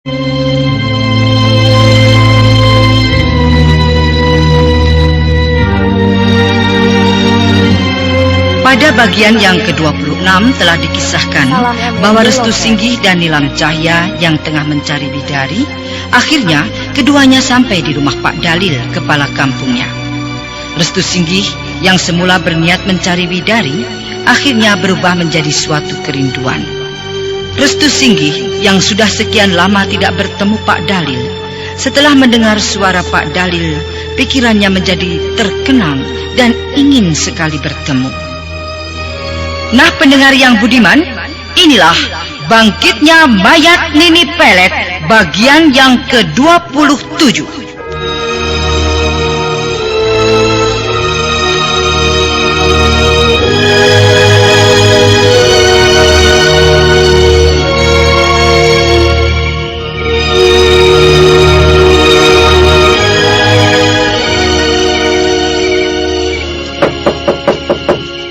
Pada bagian yang ke-26 telah dikisahkan bahwa Restu Singgih dan Nilam Cahya yang tengah mencari bidari, akhirnya keduanya sampai di rumah Pak Dalil, kepala kampungnya. Restu Singgih yang semula berniat mencari bidari, akhirnya berubah menjadi suatu kerinduan. Restu Singgih yang sudah sekian lama tidak bertemu Pak Dalil, setelah mendengar suara Pak Dalil, pikirannya menjadi terkenang dan ingin sekali bertemu. Nah, pendengar yang budiman, inilah Bangkitnya Mayat Nini Pelet bagian yang ke-27.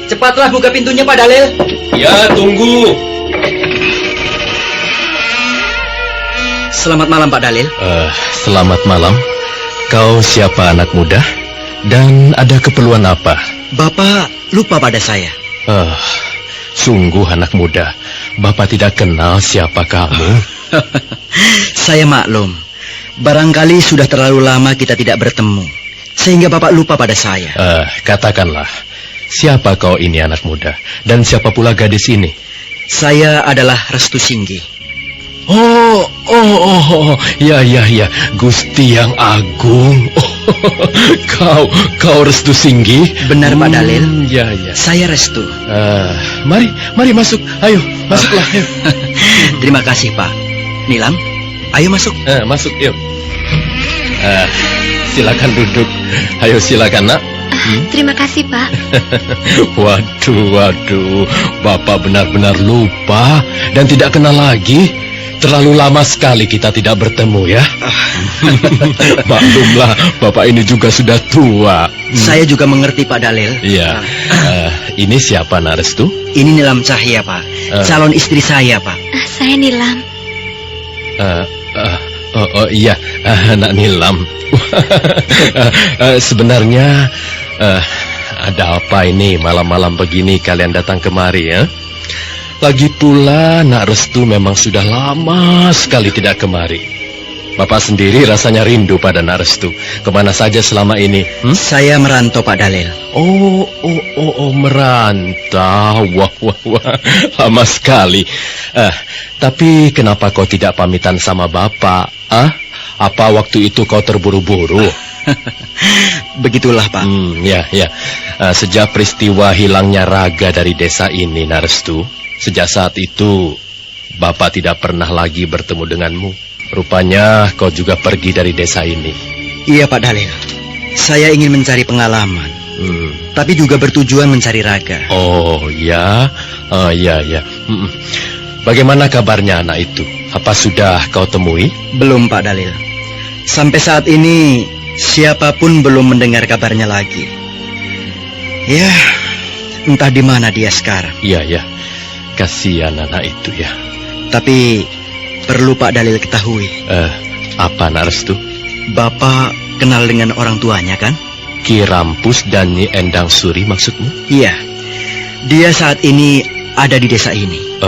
Cepatlah buka pintunya, Pak Dalil. Ya, tunggu. Selamat malam, Pak Dalil. Selamat malam. Kau siapa, anak muda? Dan ada keperluan apa? Bapak lupa pada saya. Sungguh anak muda. Bapak tidak kenal siapa kamu. Saya maklum. Barangkali sudah terlalu lama kita tidak bertemu, sehingga Bapak lupa pada saya. Katakanlah. Siapa kau ini, anak muda? Dan siapa pula gadis ini? Saya adalah Restu Singgih. Ya, Gusti yang Agung. Kau Restu Singgih? Benar, Pak Dalil. Ya. Saya Restu. Mari masuk. Ayo, masuklah. Ayo. Terima kasih, Pak. Nilam, ayo masuk. Masuk, yuk. Silakan duduk. Ayo, silakan, nak. Terima kasih, Pak. Waduh, Bapak benar-benar lupa dan tidak kenal lagi. Terlalu lama sekali kita tidak bertemu, ya. Maklumlah, Bapak ini juga sudah tua. Saya juga mengerti, Pak Dalil. Iya. Ini siapa, Nak Restu? Ini Nilam Cahya, Pak. Calon istri saya, Pak. Saya Nilam. Iya, Nak Nilam. Sebenarnya ada apa ini malam-malam begini kalian datang kemari, ya? Lagi pula Nak Restu memang sudah lama sekali tidak kemari. Bapak sendiri rasanya rindu pada Nak Restu. Kemana saja selama ini? Saya merantau, Pak Dalil. Merantau. Wah, lama sekali. Tapi kenapa kau tidak pamitan sama Bapak? Apa waktu itu kau terburu-buru? Begitulah, Pak. Ya. Sejak peristiwa hilangnya Raga dari desa ini, Nak Restu, sejak saat itu Bapak tidak pernah lagi bertemu denganmu. Rupanya kau juga pergi dari desa ini. Iya, Pak Dalil. Saya ingin mencari pengalaman, tapi juga bertujuan mencari Raga. Iya. Bagaimana kabarnya anak itu? Apa sudah kau temui? Belum, Pak Dalil. Sampai saat ini siapapun belum mendengar kabarnya lagi. Ya, entah di mana dia sekarang. Iya. Kasihan anak itu, ya. Tapi perlu Pak Dalil ketahui. Apa, Nak Restu? Bapak kenal dengan orang tuanya, kan? Ki Rampus dan Nyi Endang Suri maksudmu? Iya. Dia saat ini ada di desa ini.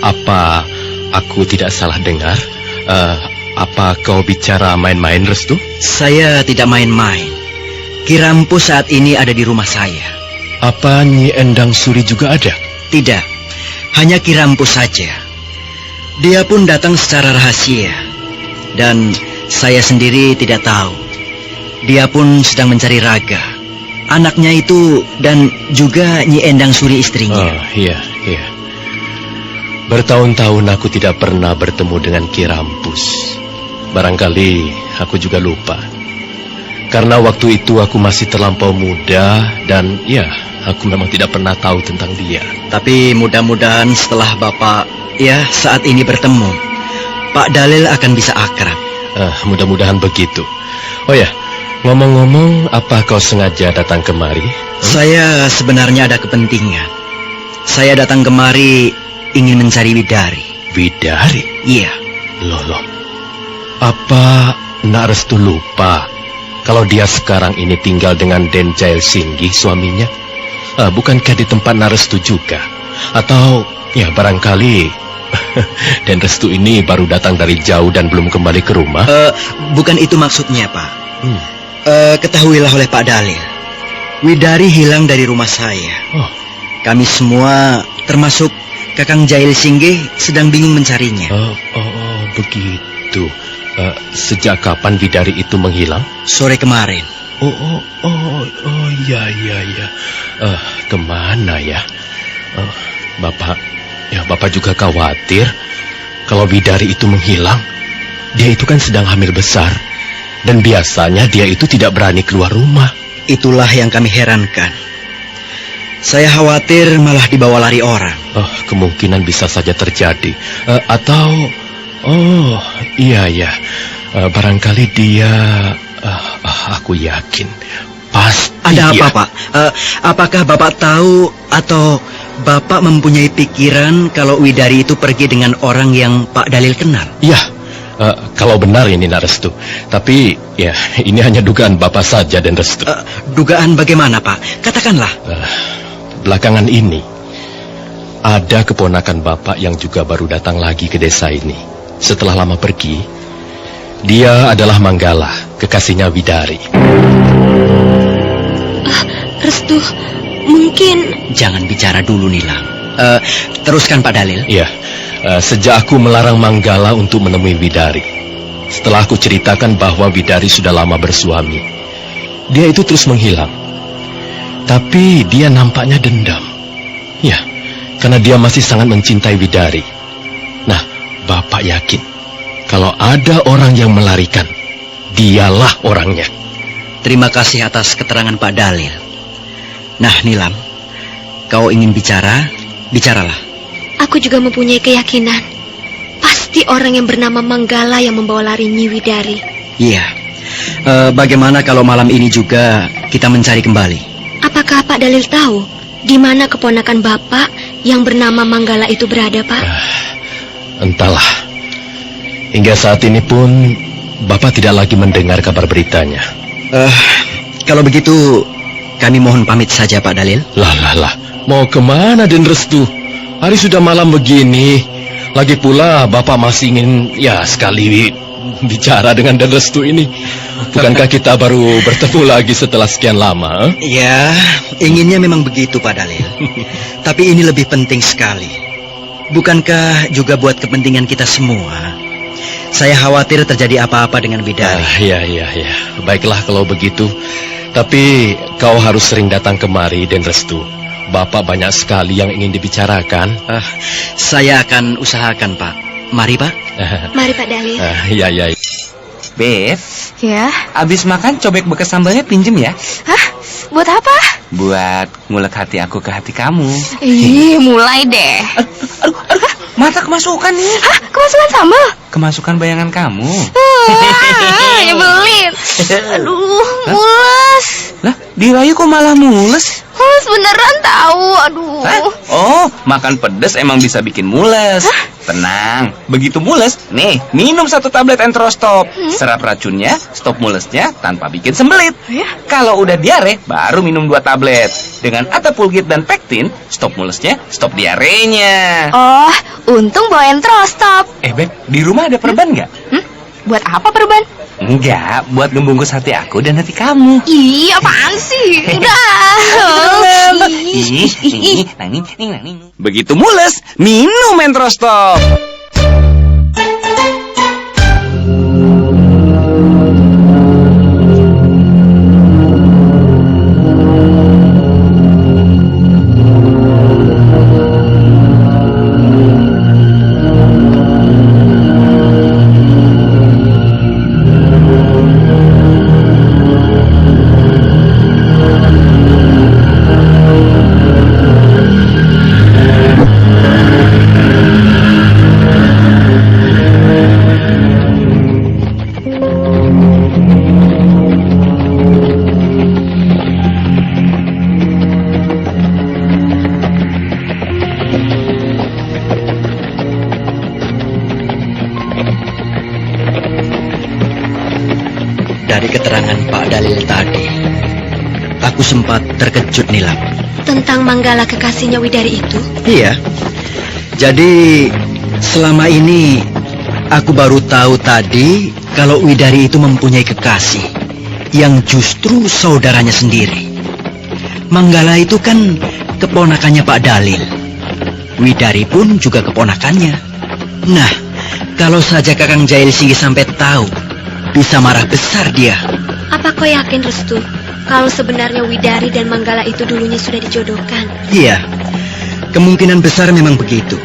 Apa aku tidak salah dengar? Apa kau bicara main-main, Restu? Saya tidak main-main. Ki Rampus saat ini ada di rumah saya. Apa Nyi Endang Suri juga ada? Tidak, hanya Ki Rampus saja. Dia pun datang secara rahasia. Dan saya sendiri tidak tahu. Dia pun sedang mencari Raga, anaknya itu, dan juga Nyi Endang Suri istrinya. Iya. Bertahun-tahun aku tidak pernah bertemu dengan Ki Rampus. Barangkali aku juga lupa. Karena waktu itu aku masih terlampau muda dan ya, aku memang tidak pernah tahu tentang dia. Tapi mudah-mudahan setelah Bapak saat ini bertemu, Pak Dalil akan bisa akrab. Mudah-mudahan begitu. Oh ya, ngomong-ngomong, apa kau sengaja datang kemari? Saya sebenarnya ada kepentingan. Saya datang kemari ingin mencari bidari. Bidari? Iya. Loh. Apa Nak Restu lupa kalau dia sekarang ini tinggal dengan Den Jail Singgih, suaminya? Bukankah di tempat Nak Restu juga? Atau ya barangkali Den Restu ini baru datang dari jauh dan belum kembali ke rumah? Bukan itu maksudnya, Pak. Ketahuilah oleh Pak Dalil, Widari hilang dari rumah saya. Oh. Kami semua, termasuk Kakang Jail Singgih, sedang bingung mencarinya. Begitu. Sejak kapan Widari itu menghilang? Sore kemarin. Ya. Kemana ya? Bapak juga khawatir kalau Widari itu menghilang. Dia itu kan sedang hamil besar, dan biasanya dia itu tidak berani keluar rumah. Itulah yang kami herankan. Saya khawatir malah dibawa lari orang. Kemungkinan bisa saja terjadi. Iya. Barangkali dia... aku yakin. Pasti Ada dia. apa, Pak? Apakah Bapak tahu atau Bapak mempunyai pikiran kalau Widari itu pergi dengan orang yang Pak Dalil kenal? Ya, kalau benar ini Nak Restu. Tapi ya, ini hanya dugaan Bapak saja dan Restu. Dugaan bagaimana, Pak? Katakanlah. Belakangan ini ada keponakan Bapak yang juga baru datang lagi ke desa ini. Setelah lama pergi, dia adalah Manggala, kekasihnya Widari. Restu, mungkin... Jangan bicara dulu, Nilam. Teruskan, Pak Dalil. Ya, sejak aku melarang Manggala untuk menemui Widari, setelah aku ceritakan bahwa Widari sudah lama bersuami, dia itu terus menghilang. Tapi dia nampaknya dendam. Ya, karena dia masih sangat mencintai Widari. Nah, Bapak yakin kalau ada orang yang melarikan, dialah orangnya. Terima kasih atas keterangan Pak Dalil. Nah, Nilam, kau ingin bicara? Bicaralah. Aku juga mempunyai keyakinan. Pasti orang yang bernama Manggala yang membawa lari Nyi Widari. Iya. Bagaimana kalau malam ini juga kita mencari kembali? Apakah Pak Dalil tahu di mana keponakan Bapak yang bernama Manggala itu berada, Pak? Entahlah. Hingga saat ini pun Bapak tidak lagi mendengar kabar beritanya. Kalau begitu kami mohon pamit saja, Pak Dalil. Lah. Mau kemana Den Restu? Hari sudah malam begini. Lagi pula Bapak masih ingin sekali bicara dengan Den Restu ini. Bukankah kita baru bertemu lagi setelah sekian lama? Ya, inginnya memang begitu, Pak Dalil. Tapi ini lebih penting sekali. Bukankah juga buat kepentingan kita semua? Saya khawatir terjadi apa-apa dengan Widari. Ya. Baiklah kalau begitu. Tapi kau harus sering datang kemari, Den Restu. Bapak banyak sekali yang ingin dibicarakan. Saya akan usahakan, Pak. Mari, Pak. Mari, Pak Dalil. Ya. Beb, Ya. abis makan cobek bekas sambalnya pinjem ya. Hah? Buat apa? Buat ngulek hati aku ke hati kamu. Ih, mulai deh. Aduh, mata kemasukan nih. Hah? Kemasukan sambal? Kemasukan bayangan kamu. Nyebelin. Aduh, mules. Lah, dirayu kok malah mules? Mules beneran tahu. Aduh. Hah? Oh, makan pedes emang bisa bikin mules. Tenang, begitu mules, nih minum 1 tablet Entrostop. Serap racunnya, stop mulesnya tanpa bikin sembelit. Ya? Kalau udah diare, baru minum 2 tablet. Dengan Atapulgit dan Pektin, stop mulesnya, stop diarenya. Oh, untung bawa Entrostop. Beb, di rumah ada perban nggak? Buat apa perban? Enggak, buat ngebungkus hati aku dan hati kamu. Ih, apaan sih? Udah. Begitu mules, minum Entrostop. dari keterangan Pak Dalil tadi, aku sempat terkejut, Nilam. Tentang Manggala kekasihnya Widari itu? Iya. Jadi selama ini aku baru tahu tadi kalau Widari itu mempunyai kekasih yang justru saudaranya sendiri. Manggala itu kan keponakannya Pak Dalil. Widari pun juga keponakannya. Nah, kalau saja Kakang Jail Singgi sampai tahu, bisa marah besar dia. Apa kau yakin, Restu, kalau sebenarnya Widari dan Manggala itu dulunya sudah dijodohkan? Iya, kemungkinan besar memang begitu.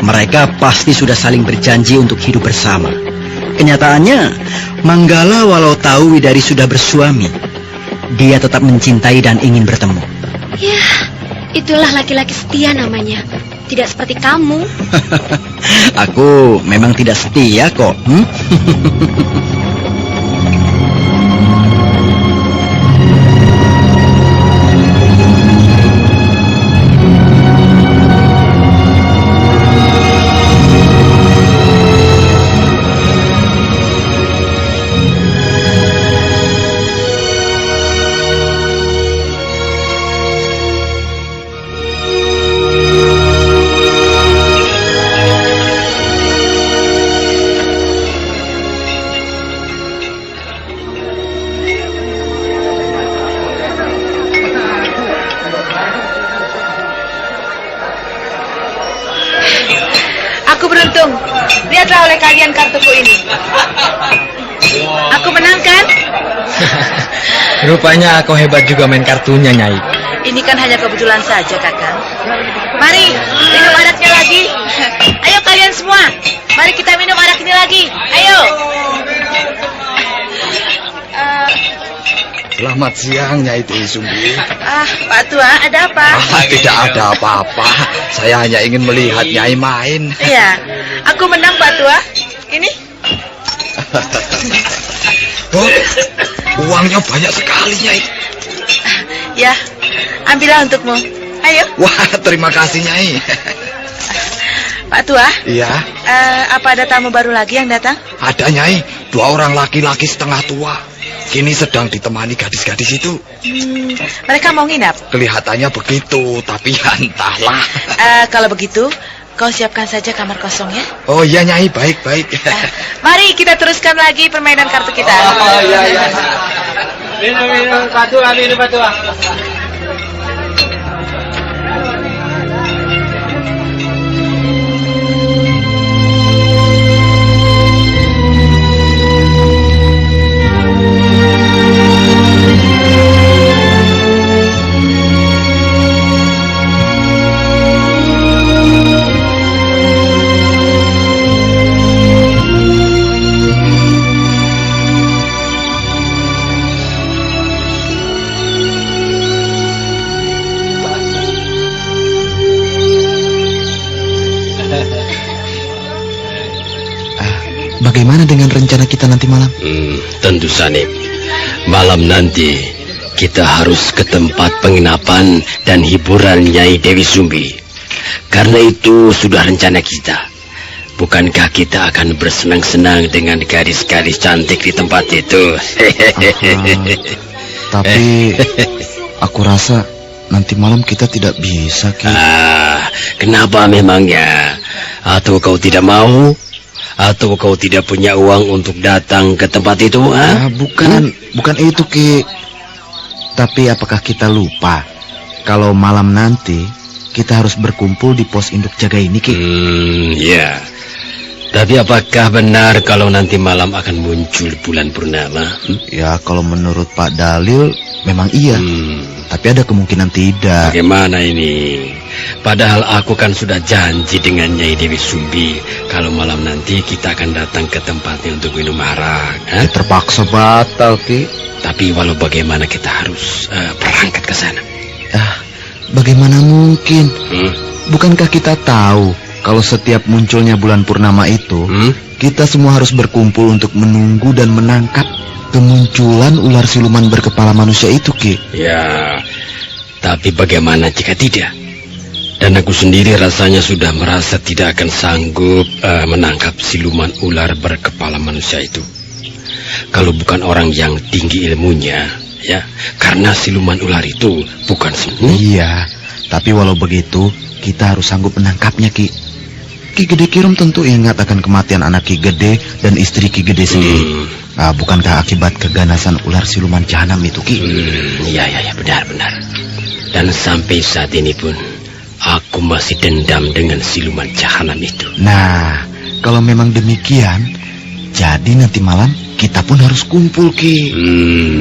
Mereka pasti sudah saling berjanji untuk hidup bersama. Kenyataannya, Manggala walau tahu Widari sudah bersuami, dia tetap mencintai dan ingin bertemu. Ya, itulah laki-laki setia namanya. Tidak seperti kamu. Aku memang tidak setia kok. Aku beruntung. Lihatlah oleh kalian kartuku ini. Aku menang kan? Rupanya kau hebat juga main kartunya, Nyai. Ini kan hanya kebetulan saja, Kakang. Mari, minum araknya lagi. Ayo kalian semua. Mari kita minum arak ini lagi. Ayo. Selamat siang, Nyai Dewi Sumbi. Pak Tua, ada apa? Tidak ada apa-apa. Saya hanya ingin melihat Nyai main. Iya, aku menang, Pak Tua. Ini. Oh, uangnya banyak sekali, Nyai. Ya, ambillah untukmu. Ayo. Wah, terima kasih, Nyai. Pak Tua, Iya, apa ada tamu baru lagi yang datang? ada, Nyai. 2 orang laki-laki setengah tua. Kini sedang ditemani gadis-gadis itu. Mereka mau nginap? Kelihatannya begitu, tapi ya entahlah. Kalau begitu, kau siapkan saja kamar kosong ya. Oh iya, Nyai, baik-baik. Mari kita teruskan lagi permainan kartu kita. Oh iya. Minum, Pak Tua, minum, Pak Tua. Bagaimana dengan rencana kita nanti malam? Tentu Sanib. Malam nanti kita harus ke tempat penginapan dan hiburan Nyai Dewi Sumbi. Karena itu sudah rencana kita. Bukankah kita akan bersenang-senang dengan gadis-gadis cantik di tempat itu? Tapi aku rasa nanti malam kita tidak bisa, Ki. Kenapa memangnya? Atau kau tidak mau? Atau kau tidak punya uang untuk datang ke tempat itu? Bukan itu, Ki. Tapi apakah kita lupa kalau malam nanti kita harus berkumpul di pos induk jaga ini, Ki? Ya. Tapi apakah benar kalau nanti malam akan muncul bulan purnama? Ya, kalau menurut Pak Dalil memang iya. Tapi ada kemungkinan tidak. Bagaimana ini? Padahal aku kan sudah janji dengan Nyai Dewi Sumbi kalau malam nanti kita akan datang ke tempatnya untuk minum arak. Ya, terpaksa batal, Ki. Tapi walau bagaimana kita harus berangkat ke sana. Bagaimana mungkin? Bukankah kita tahu kalau setiap munculnya bulan purnama itu, kita semua harus berkumpul untuk menunggu dan menangkap kemunculan ular siluman berkepala manusia itu, Ki? Ya, tapi bagaimana jika tidak? Dan aku sendiri rasanya sudah merasa tidak akan sanggup menangkap siluman ular berkepala manusia itu. kalau bukan orang yang tinggi ilmunya, ya. Karena siluman ular itu bukan semu. Iya, tapi walau begitu, kita harus sanggup menangkapnya, Ki. Ki Gede Kirum tentu ingat akan kematian anak Ki Gede dan istri Ki Gede sendiri. Bukankah akibat keganasan ular siluman jahanam itu, Ki? Iya, benar. Dan sampai saat ini pun, aku masih dendam dengan siluman jahanam itu. Nah, kalau memang demikian, jadi nanti malam kita pun harus kumpul, Ki.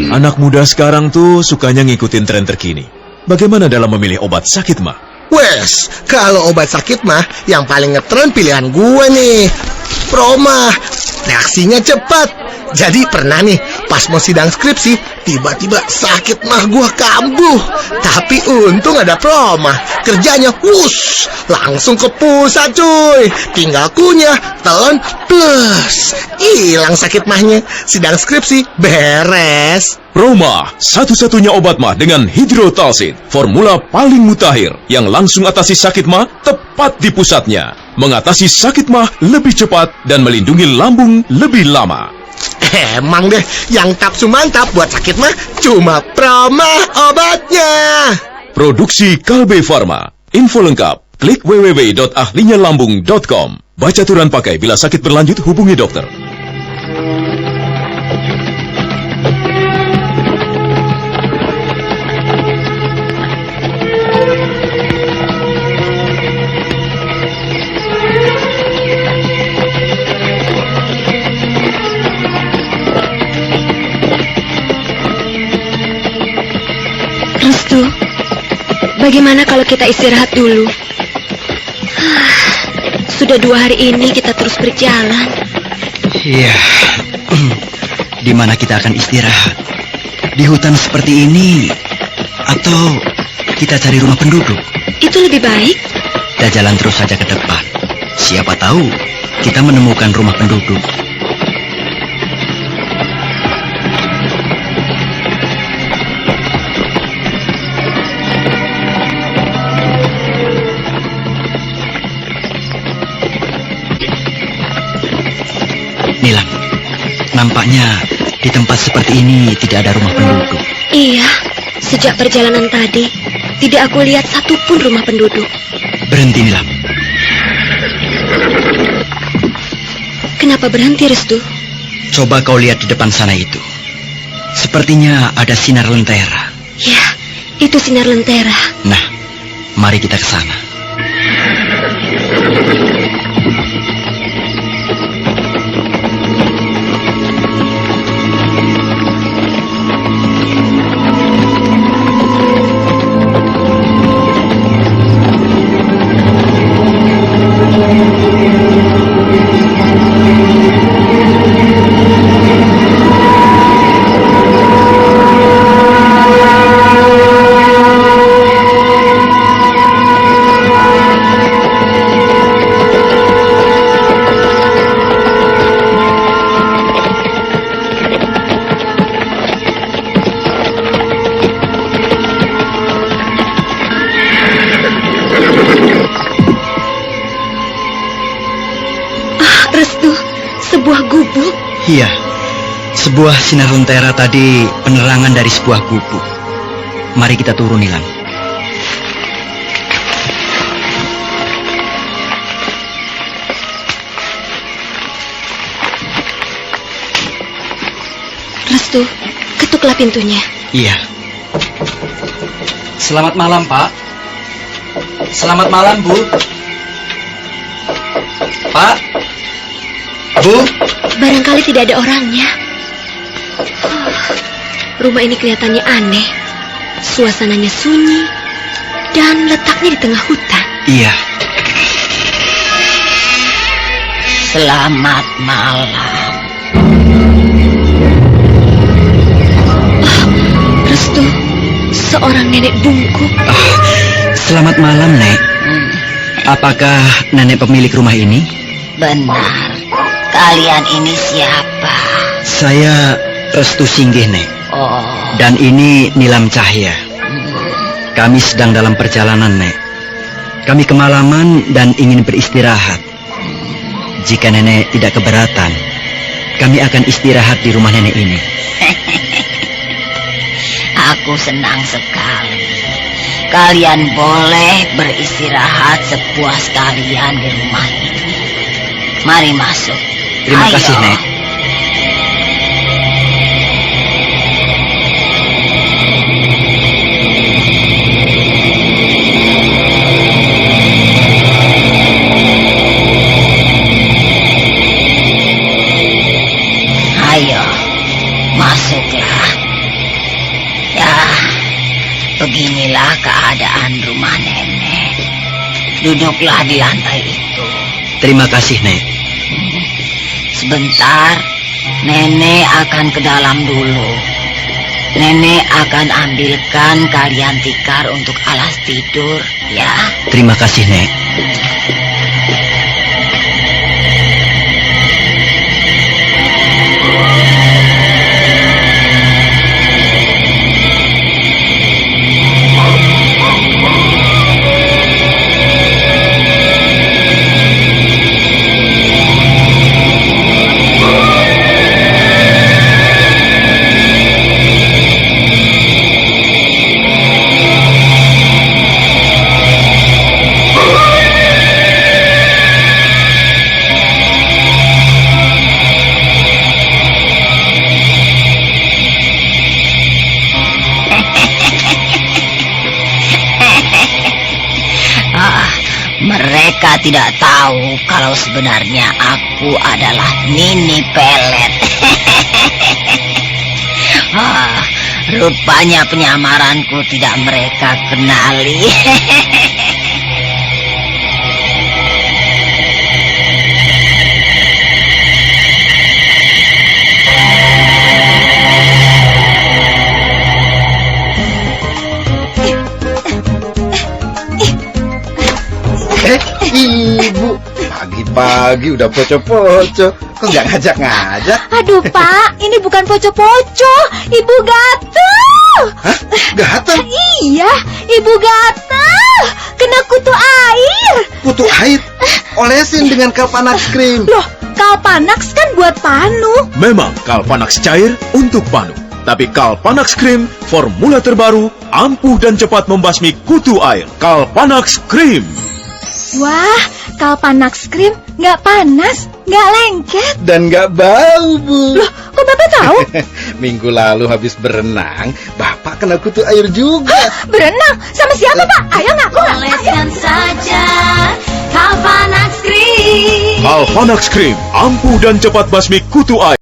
Anak muda sekarang tuh sukanya ngikutin tren terkini. Bagaimana dalam memilih obat sakit mah? Wes, kalau obat sakit mah yang paling ngetren pilihan gue nih. Proma, reaksinya cepat. Jadi pernah nih, pas mau sidang skripsi, tiba-tiba sakit mah gue kambuh. Tapi untung ada Proma, kerjanya wush, langsung ke pusat cuy. Tinggal kunyah, telan, plus, hilang sakit mahnya. Sidang skripsi beres. Proma, satu-satunya obat mah dengan hidrotalsid, formula paling mutakhir yang langsung atasi sakit mah tepat di pusatnya. Mengatasi sakit mah lebih cepat dan melindungi lambung lebih lama. Emang deh, yang tapsu mantap buat sakit mah cuma Proma obatnya. Produksi Kalbe Farma. Info lengkap, klik www.ahlinyalambung.com. Baca aturan pakai, bila sakit berlanjut hubungi dokter. Restu, bagaimana kalau kita istirahat dulu? Sudah 2 hari ini kita terus berjalan. Iya. Di mana kita akan istirahat? Di hutan seperti ini, atau kita cari rumah penduduk? Itu lebih baik. Kita jalan terus saja ke depan. Siapa tahu kita menemukan rumah penduduk. Nilam, nampaknya di tempat seperti ini tidak ada rumah penduduk. Iya, sejak perjalanan tadi, tidak aku lihat satupun rumah penduduk. Berhenti, Nilam. Kenapa berhenti, Restu? Coba kau lihat di depan sana itu. Sepertinya ada sinar lentera. Ya, itu sinar lentera. Nah, mari kita ke sana. Iya, sebuah sinar lentera tadi penerangan dari sebuah gubuk. Mari kita turun, Nilam. Restu, ketuklah pintunya. Iya. Selamat malam, Pak. Selamat malam, Bu. Pak. Bu. Barangkali tidak ada orangnya. Rumah ini kelihatannya aneh. Suasananya sunyi dan letaknya di tengah hutan. Iya. Selamat malam. Restu, seorang nenek bungkuk. Selamat malam, Nek. Apakah nenek pemilik rumah ini? Benar. Kalian ini siapa? Saya Restu Singgih, Nek. Oh. Dan ini Nilam Cahya. Kami sedang dalam perjalanan, Nek. Kami kemalaman dan ingin beristirahat. Jika nenek tidak keberatan, kami akan istirahat di rumah nenek ini. Aku senang sekali. Kalian boleh beristirahat sepuas kalian di rumah ini. Mari masuk. Terima Ayo. kasih, Nek. Ayo, masuklah. Ya, beginilah keadaan rumah nenek. Duduklah di lantai itu. Terima kasih, Nek. Sebentar, nenek akan ke dalam dulu. Nenek akan ambilkan kalian tikar untuk alas tidur, ya. Terima kasih, Nek. Mereka tidak tahu kalau sebenarnya aku adalah Nini Pelet. Rupanya penyamaranku tidak mereka kenali. Ibu, pagi-pagi udah poco-poco. Kok nggak ngajak-ngajak? Aduh, Pak, ini bukan poco-poco. Ibu gatel. Hah? Gatel? Iya, ibu gatel. Kena kutu air. Kutu air? Olesin dengan Kalpanax Cream. Loh, Kalpanax kan buat panu. Memang Kalpanax cair untuk panu. Tapi Kalpanax Cream, formula terbaru, ampuh dan cepat membasmi kutu air. Kalpanax Cream. Wah, Kalpanax Cream nggak panas, nggak lengket. Dan nggak bau, Bu. Loh, kok Bapak tahu? Minggu lalu habis berenang, Bapak kena kutu air juga. Hah, berenang? Sama siapa, Pak? Ayo ngaku nggak? Oleskan saja Kalpanax Cream. Kalpanax Cream, ampuh dan cepat basmi kutu air.